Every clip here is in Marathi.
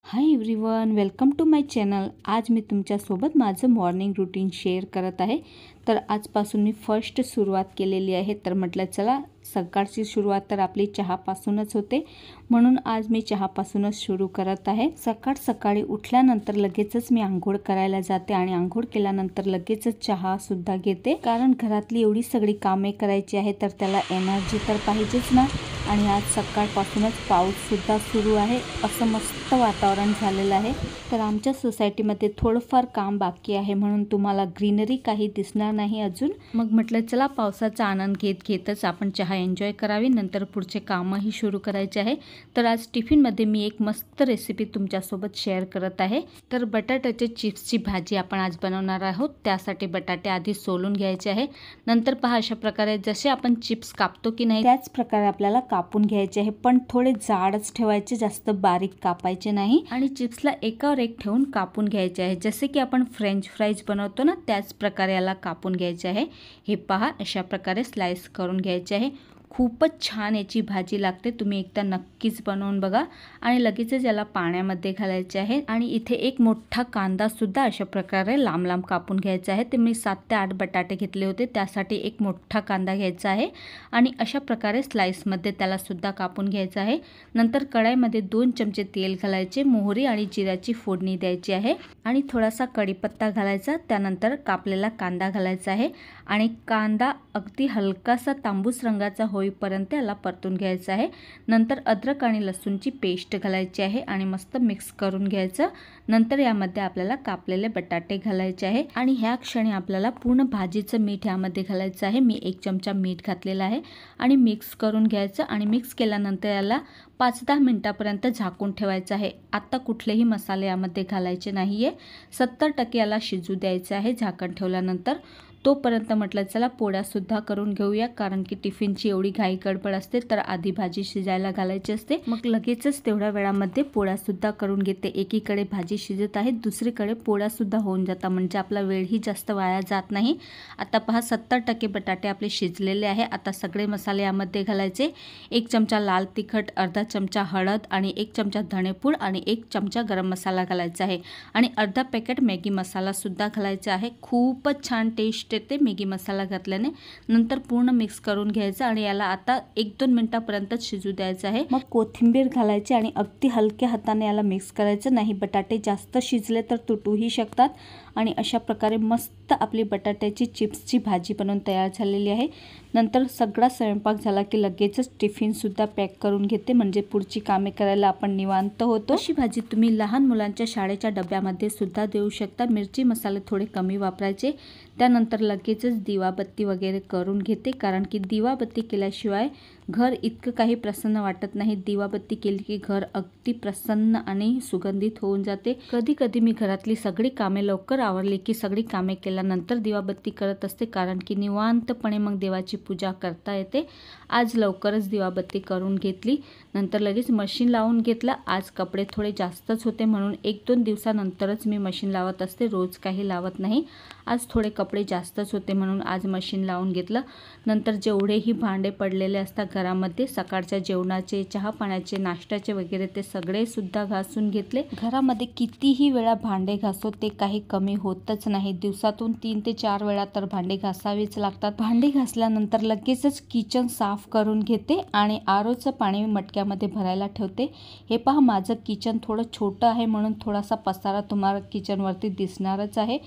High everyone, welcome to my channel. आज मी तुमच्यासोबत माझं मॉर्निंग रूटीन शेअर करत आहे। तर आजपासून मी फर्स्ट सुरुवात केलेली आहे। तर म्हटलं चला सकाळची सुरुवात तर आपली चहापासूनच होते, म्हणून आज मी चहापासूनच सुरू करत आहे। सकाळी उठल्यानंतर लगेचच मी आंघोळ करायला जाते आणि आंघोळ केल्यानंतर लगेचच चहा सुद्धा घेते, कारण घरातली एवढी सगळी कामे करायची आहे तर त्याला एनर्जी तर पाहिजेच ना। आणि आज सकाळपासूनच पाऊस सुद्धा सुरू आहे, असं मस्त वातावरण झालेलं आहे। तर आमच्या सोसायटीमध्ये थोडंफार काम बाकी आहे, म्हणून तुम्हाला ग्रीनरी काही दिसणार नाही अजून। मग म्हटलं चला पावसाचा आनंद घेतच आपण चहा एन्जॉय करावी, नंतर पुढचे कामही सुरू करायचे आहे। तर आज टिफिनमध्ये मी एक मस्त रेसिपी तुमच्यासोबत शेअर करत आहे। तर बटाट्याच्या चिप्सची भाजी आपण आज बनवणार आहोत। त्यासाठी बटाटे आधी सोलून घ्यायचे आहे। नंतर पहा अशा प्रकारे जसे आपण चिप्स कापतो की नाही त्याच प्रकारे आपल्याला कापून घ्यायचे आहे, पण थोडे जाडच ठेवायचे, जास्त बारीक कापायचे नाही। आणि चिप्सला एकावर एक ठेवून कापून घ्यायचे आहे, जसे की आपण फ्रेंच फ्राईज बनवतो ना त्याच प्रकारे याला कापून घ्यायचे आहे। हे पहा अशा प्रकारे स्लाइस करून घ्यायचे आहे। खूपच छान याची भाजी लागते, तुम्ही एकदा नक्कीच बनवून बघा। आणि लगेचच याला पाण्यामध्ये घालायचे आहे। आणि इथे एक मोठा कांदा सुद्धा अशा प्रकारे लांब लांब कापून घ्यायचा आहे। ते मी 7 ते 8 बटाटे घेतले होते, त्यासाठी एक मोठा कांदा घ्यायचा आहे आणि अशा प्रकारे स्लाइसमध्ये त्याला सुद्धा कापून घ्यायचा आहे। नंतर कढईमध्ये 2 चमचे तेल घालायचे, मोहरी आणि जिऱ्याची फोडणी द्यायची आहे आणि थोडासा कढीपत्ता घालायचा। त्यानंतर कापलेला कांदा घालायचा आहे आणि कांदा अगदी हलकासा तांबूस रंगाचा होईपर्यंत याला परतून घ्यायचा आहे। नंतर अद्रक आणि लसूणची पेस्ट घालायची आहे आणि मस्त मिक्स करून घ्यायचं। नंतर यामध्ये आपल्याला कापलेले बटाटे घालायचे आहे आणि ह्या क्षणी आपल्याला पूर्ण भाजीचं मीठ यामध्ये घालायचं आहे। मी 1 चमचा मीठ घातलेला आहे आणि मिक्स करून घ्यायचं आणि मिक्स केल्यानंतर याला 5-10 मिनिटापर्यंत झाकून ठेवायचं आहे। आता कुठलेही मसाले यामध्ये घालायचे नाहीये, 70% याला शिजू द्यायचं आहे झाकण ठेवल्यानंतर। तोपर्यंत म्हटलं चला पोळ्या सुद्धा करून घेऊया, कारण की टिफिनची एवढी घाई गडबड असते तर आधी भाजी शिजायला घालायची असते। मग लगेचच तेवढ्या वेळामध्ये पोळ्या सुद्धा करून घेते। एकीकडे भाजी शिजत आहे, दुसरीकडे पोळ्या सुद्धा होऊन जातात, म्हणजे आपला वेळही जास्त वाया जात नाही। आता पहा 70% बटाटे आपले शिजलेले आहे। आता सगळे मसाले यामध्ये घालायचे। 1 चमचा लाल तिखट, अर्धा चमचा हळद आणि 1 चमचा धणेपूड आणि 1 चमचा गरम मसाला घालायचा आहे आणि अर्धा पॅकेट मॅगी मसाला सुद्धा घालायचा आहे। खूपच छान टेस्ट येते मॅगी मसाला घातल्याने। नंतर पूर्ण मिक्स करून घ्यायचं आणि याला आता 1-2 मिनिटापर्यंत शिजू द्यायचं आहे। मग कोथिंबीर घालायची आणि अगदी हलक्या हाताने याला मिक्स करायचं, नाही बटाटे जास्त शिजले तर तुटूही शकतात। आणि अशा प्रकारे मस्त आपली बटाट्याची चिप्सची भाजी बनवून तयार झालेली आहे। नंतर सगळा स्वयंपाक झाला की लगेचच टिफिन सुद्धा पॅक करून घेते, म्हणजे पुढची कामे करायला आपण निवांत होतो। अशी भाजी तुम्ही लहान मुलांच्या शाळेच्या डब्यामध्ये सुद्धा देऊ शकता। मिरची मसाले थोडे कमी वापरायचे। त्यानंतर लगेचच दिवाबत्ती वगैरे करून घेते, कारण की दिवाबत्ती केल्याशिवाय घर इतकं काही प्रसन्न वाटत नाही। दिवाबत्ती केली की घर अगदी प्रसन्न आणि सुगंधित होऊन जाते। कधी कधी मी घरातली सगळी कामे लवकर आवरली की सगळी कामे केल्यानंतर दिवाबत्ती करत असते, कारण की निवांतपणे मग देवाची पूजा करता येते। आज लवकरच दिवाबत्ती करून घेतली, नंतर लगेच मशीन लावून घेतला। आज कपडे थोडे जास्तच होते, म्हणून 1-2 दिवसानंतरच मी मशीन लावत असते, रोज काही लावत नाही। आज थोडे कपडे जास्तच होते म्हणून आज मशीन लावून घेतलं। नंतर जेवढेही भांडे पडलेले असतात घरामध्ये, सकाळच्या जेवणाचे, चहा पाण्याचे, नाश्त्याचे वगैरे, ते सगळे सुद्धा घासून घेतले। घरामध्ये कितीही वेळा भांडे घासो ते काही कमी होतच नाही। दिवसातून 3 ते 4 वेळा तर भांडे घासावेच लागतात। भांडे घासल्यानंतर लगेचच किचन साफ करून घेते आणि आरोचं पाणी मटक्यामध्ये भरायला ठेवते। हे पहा माझं किचन थोडं छोटं आहे, म्हणून थोडासा पसारा तुम्हाला किचनवरती दिसणारच आहे।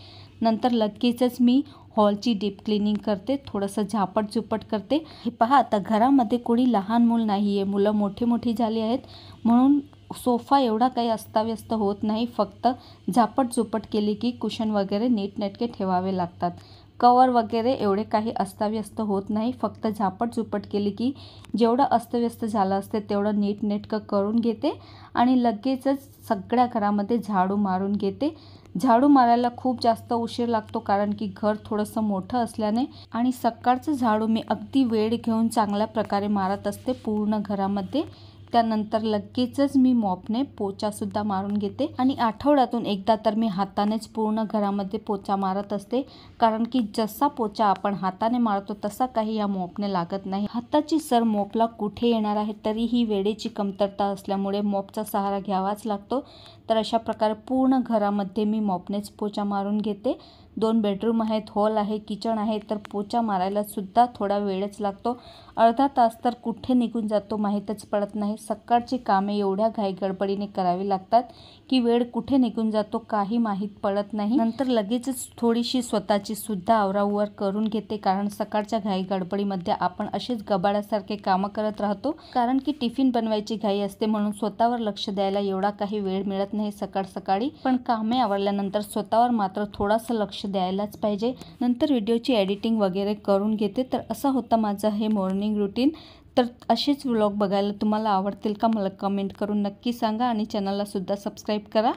नंतर लगेचच मी हॉलची डीप क्लिनिंग करते, थोडंसं झापट करते। हे पहा आता घरामध्ये कोणी लहान मूल नाही आहे, मुलं मोठी झाली आहेत, म्हणून सोफा एवढा काही अस्ताव्यस्त होत नाही। फक्त झापट केली की कुशन वगैरे नीटनेटके ठेवावे लागतात। कवर वगैरे एवढे काही अस्ताव्यस्त होत नाही, फक्त झापट केली की जेवढं अस्तव्यस्त झालं असते तेवढं नीटनेटकं करून घेते आणि लगेचच सगळ्या घरामध्ये झाडू मारून घेते। झाडू मारायला खूप जास्त उशीर लागतो, कारण की घर थोडंसं मोठं असल्याने, आणि सकाळचं झाडू मी अगदी वेळ घेऊन चांगल्या प्रकारे मारत असते पूर्ण घरामध्ये। त्यानंतर लगेचच मी मॉपने पोचासुद्धा मारून घेते आणि आठवड्यातून एकदा तर मी हातानेच पूर्ण घरामध्ये पोचा मारत असते, कारण की जसा पोचा आपण हाताने मारतो तसा काही या मॉपने लागत नाही। हाताची सर मॉपला कुठे येणार आहे, तरीही वेळेची कमतरता असल्यामुळे मॉपचा सहारा घ्यावाच लागतो। तर अशा प्रकारे पूर्ण घरामध्ये मी मॉपनेच पोचा मारून घेते। 2 बेडरूम आहेत, हॉल आहे, किचन आहे, तर पोचा मारायला सुद्धा थोडा वेळच लागतो। अर्धा तास तर कुठे निघून जातो माहीतच पडत नाही। सकाळची कामे एवढ्या घाई गडबडीने करावी लागतात की वेळ कुठे निघून जातो काही माहीत पडत नाही। नंतर लगेचच थोडीशी स्वतःची सुद्धा आवरावर करून घेते, कारण सकाळच्या घाई गडबडीमध्ये आपण असेच गबाळासारखे कामं करत राहतो, कारण की टिफिन बनवायची घाई असते म्हणून स्वतःवर लक्ष द्यायला एवढा काही वेळ मिळत नाही सकाळी। पण कामे आवरल्यानंतर स्वतःवर मात्र थोडंसं लक्ष द्यायलाच पाहिजे। नंतर व्हिडिओची एडिटिंग वगैरे करून घेते। तर असं होतं माझं हे मॉर्निंग रुटीन। तर असेच व्लॉग बघायला तुम्हाला आवडतील का मला कमेंट करून नक्की सांगा आणि चॅनलला सुद्धा सबस्क्राईब करा।